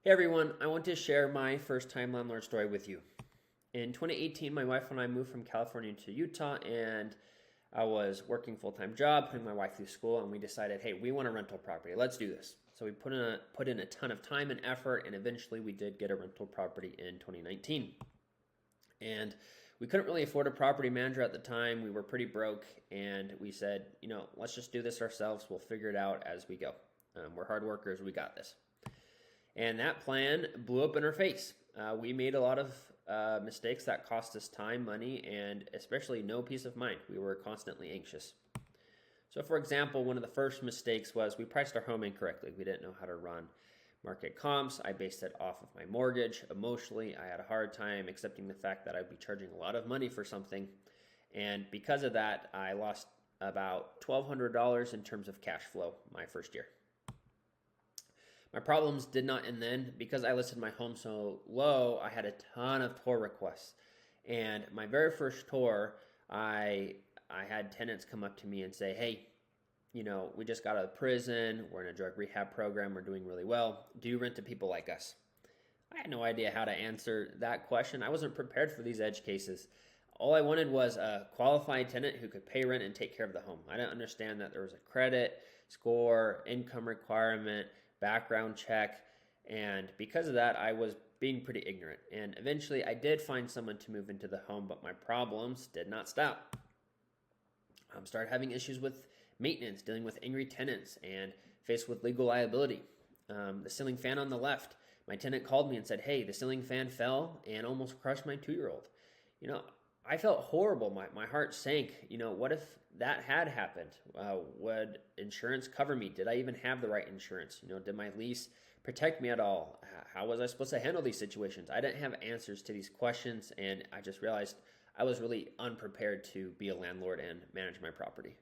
Hey everyone, I want to share my first time landlord story with you. In 2018, my wife and I moved from California to Utah, and I was working full-time job, putting my wife through school, and we decided, hey, we want a rental property. Let's do this. So we put in a ton of time and effort, and eventually we did get a rental property in 2019. And we couldn't really afford a property manager at the time. We were pretty broke, and we said, let's just do this ourselves. We'll figure it out as we go. We're hard workers. We got this. And that plan blew up in our face. We made a lot of mistakes that cost us time, money, and especially no peace of mind. We were constantly anxious. So for example, one of the first mistakes was we priced our home incorrectly. We didn't know how to run market comps. I based it off of my mortgage. Emotionally, I had a hard time accepting the fact that I'd be charging a lot of money for something. And because of that, I lost about $1,200 in terms of cash flow my first year. My problems did not end then. Because I listed my home so low, I had a ton of tour requests. And my very first tour, I had tenants come up to me and say, hey, we just got out of prison. We're in a drug rehab program. We're doing really well. Do you rent to people like us? I had no idea how to answer that question. I wasn't prepared for these edge cases. All I wanted was a qualified tenant who could pay rent and take care of the home. I didn't understand that there was a credit score, income requirement, background check, and because of that, I was being pretty ignorant. And eventually, I did find someone to move into the home, but my problems did not stop. I started having issues with maintenance, dealing with angry tenants, and faced with legal liability. The ceiling fan on the left, my tenant called me and said, hey, the ceiling fan fell and almost crushed my 2-year-old. I felt horrible. My heart sank. What if that had happened? Would insurance cover me? Did I even have the right insurance? Did my lease protect me at all? How was I supposed to handle these situations? I didn't have answers to these questions, and I just realized I was really unprepared to be a landlord and manage my property.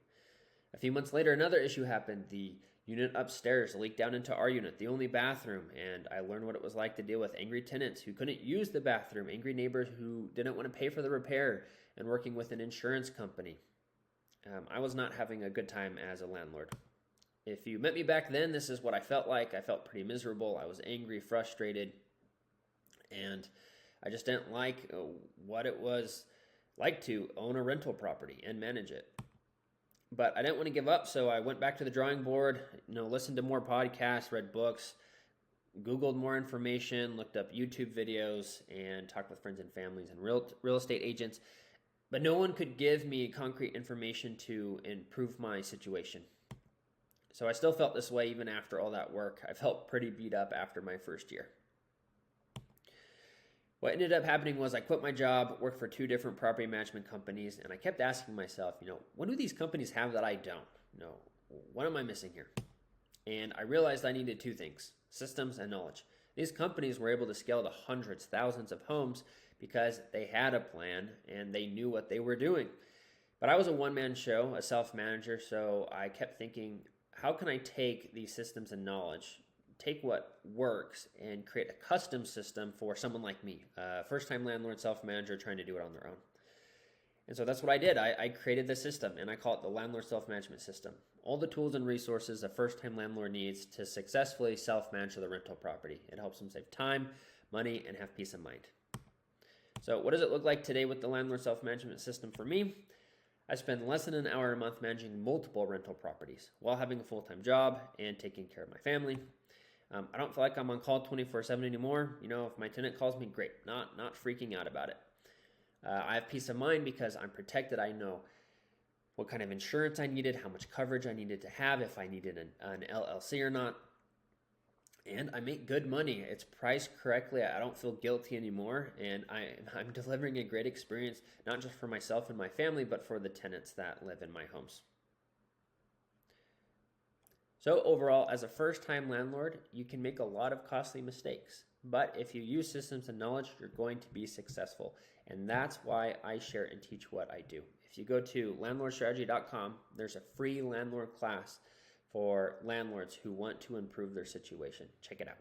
A few months later, another issue happened. The unit upstairs leaked down into our unit, the only bathroom, and I learned what it was like to deal with angry tenants who couldn't use the bathroom, angry neighbors who didn't want to pay for the repair, and working with an insurance company. I was not having a good time as a landlord. If you met me back then, this is what I felt like. I felt pretty miserable. I was angry, frustrated, and I just didn't like what it was like to own a rental property and manage it. But I didn't want to give up, so I went back to the drawing board, listened to more podcasts, read books, Googled more information, looked up YouTube videos, and talked with friends and families and real estate agents. But no one could give me concrete information to improve my situation. So I still felt this way even after all that work. I felt pretty beat up after my first year. What ended up happening was I quit my job, worked for 2 different property management companies, and I kept asking myself, what do these companies have that I don't? What am I missing here? And I realized I needed 2 things, systems and knowledge. These companies were able to scale to hundreds, thousands of homes because they had a plan and they knew what they were doing. But I was a one-man show, a self-manager, so I kept thinking, how can I take these systems and knowledge, take what works, and create a custom system for someone like me, a first-time landlord, self-manager trying to do it on their own. And so that's what I did. I created the system, and I call it the Landlord Self-Management System. All the tools and resources a first-time landlord needs to successfully self-manage the rental property. It helps them save time, money, and have peace of mind. So what does it look like today with the Landlord Self-Management System for me? I spend less than an hour a month managing multiple rental properties while having a full-time job and taking care of my family. I don't feel like I'm on call 24/7 anymore. If my tenant calls me, great. Not freaking out about it. I have peace of mind because I'm protected. I know what kind of insurance I needed, how much coverage I needed to have, if I needed an LLC or not. And I make good money. It's priced correctly. I don't feel guilty anymore. And I'm delivering a great experience, not just for myself and my family, but for the tenants that live in my homes. So overall, as a first-time landlord, you can make a lot of costly mistakes. But if you use systems and knowledge, you're going to be successful. And that's why I share and teach what I do. If you go to landlordstrategy.com, there's a free landlord class for landlords who want to improve their situation. Check it out.